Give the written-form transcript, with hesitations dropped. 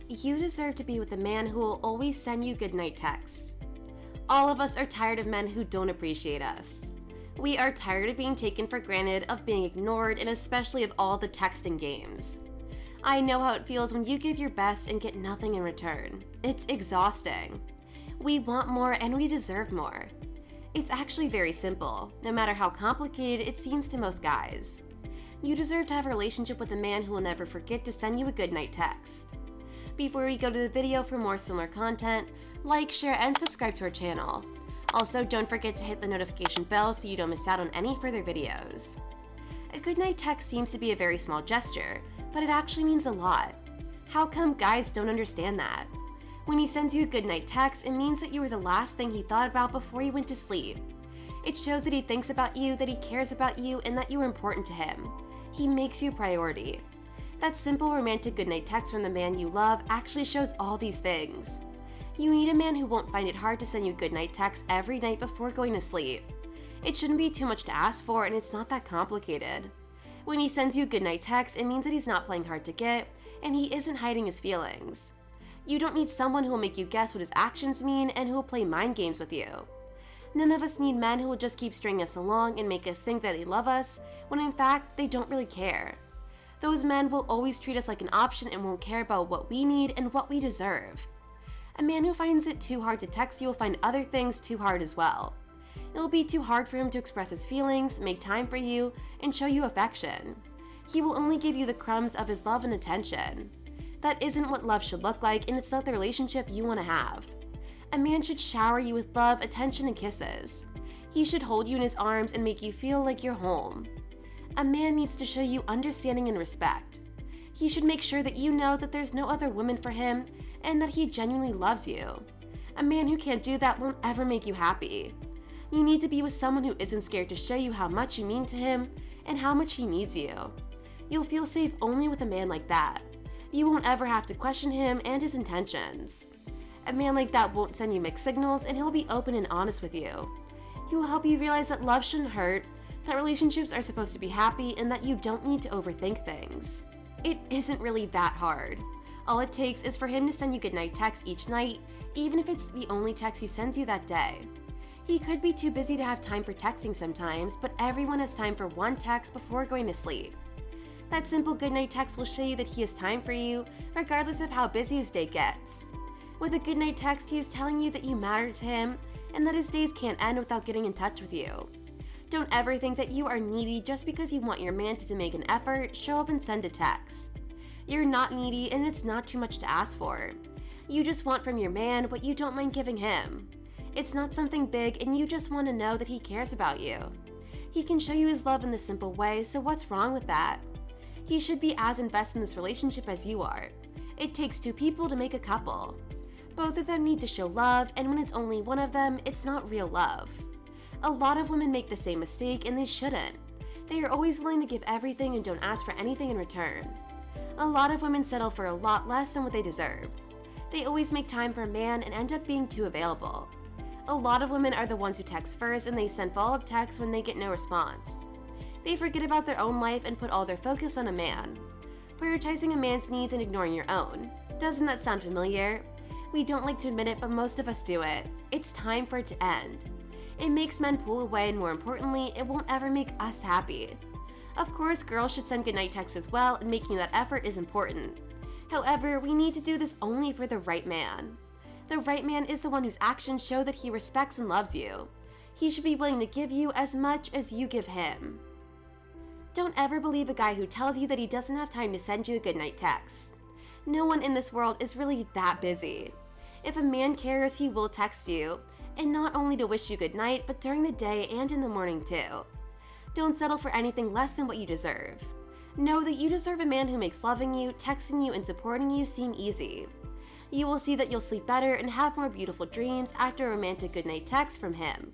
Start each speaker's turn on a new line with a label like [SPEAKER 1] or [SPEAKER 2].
[SPEAKER 1] You deserve to be with a man who will always send you goodnight texts. All of us are tired of men who don't appreciate us. We are tired of being taken for granted, of being ignored, and especially of all the texting games. I know how it feels when you give your best and get nothing in return. It's exhausting. We want more and we deserve more. It's actually very simple, no matter how complicated it seems to most guys. You deserve to have a relationship with a man who will never forget to send you a goodnight text. Before we go to the video, for more similar content, like, share, and subscribe to our channel. Also, don't forget to hit the notification bell so you don't miss out on any further videos. A goodnight text seems to be a very small gesture, but it actually means a lot. How come guys don't understand that? When he sends you a goodnight text, it means that you were the last thing he thought about before he went to sleep. It shows that he thinks about you, that he cares about you, and that you are important to him. He makes you a priority. That simple romantic goodnight text from the man you love actually shows all these things. You need a man who won't find it hard to send you goodnight texts every night before going to sleep. It shouldn't be too much to ask for, and it's not that complicated. When he sends you a goodnight text, it means that he's not playing hard to get, and he isn't hiding his feelings. You don't need someone who will make you guess what his actions mean and who will play mind games with you. None of us need men who will just keep stringing us along and make us think that they love us, when in fact, they don't really care. Those men will always treat us like an option and won't care about what we need and what we deserve. A man who finds it too hard to text you will find other things too hard as well. It will be too hard for him to express his feelings, make time for you, and show you affection. He will only give you the crumbs of his love and attention. That isn't what love should look like, and it's not the relationship you want to have. A man should shower you with love, attention, and kisses. He should hold you in his arms and make you feel like you're home. A man needs to show you understanding and respect. He should make sure that you know that there's no other woman for him and that he genuinely loves you. A man who can't do that won't ever make you happy. You need to be with someone who isn't scared to show you how much you mean to him and how much he needs you. You'll feel safe only with a man like that. You won't ever have to question him and his intentions. A man like that won't send you mixed signals, and he'll be open and honest with you. He will help you realize that love shouldn't hurt, that relationships are supposed to be happy, and that you don't need to overthink things. It isn't really that hard. All it takes is for him to send you goodnight texts each night, even if it's the only text he sends you that day. He could be too busy to have time for texting sometimes, but everyone has time for one text before going to sleep. That simple goodnight text will show you that he has time for you, regardless of how busy his day gets. With a goodnight text, he is telling you that you matter to him, and that his days can't end without getting in touch with you. Don't ever think that you are needy just because you want your man to make an effort, show up, and send a text. You're not needy, and it's not too much to ask for. You just want from your man what you don't mind giving him. It's not something big, and you just want to know that he cares about you. He can show you his love in this simple way, so what's wrong with that? He should be as invested in this relationship as you are. It takes two people to make a couple. Both of them need to show love, and when it's only one of them, it's not real love. A lot of women make the same mistake, and they shouldn't. They are always willing to give everything and don't ask for anything in return. A lot of women settle for a lot less than what they deserve. They always make time for a man and end up being too available. A lot of women are the ones who text first, and they send follow-up texts when they get no response. They forget about their own life and put all their focus on a man. Prioritizing a man's needs and ignoring your own. Doesn't that sound familiar? We don't like to admit it, but most of us do it. It's time for it to end. It makes men pull away, and more importantly, it won't ever make us happy. Of course, girls should send goodnight texts as well, and making that effort is important. However, we need to do this only for the right man. The right man is the one whose actions show that he respects and loves you. He should be willing to give you as much as you give him. Don't ever believe a guy who tells you that he doesn't have time to send you a goodnight text. No one in this world is really that busy. If a man cares, he will text you, and not only to wish you good night, but during the day and in the morning too. Don't settle for anything less than what you deserve. Know that you deserve a man who makes loving you, texting you, and supporting you seem easy. You will see that you'll sleep better and have more beautiful dreams after a romantic goodnight text from him.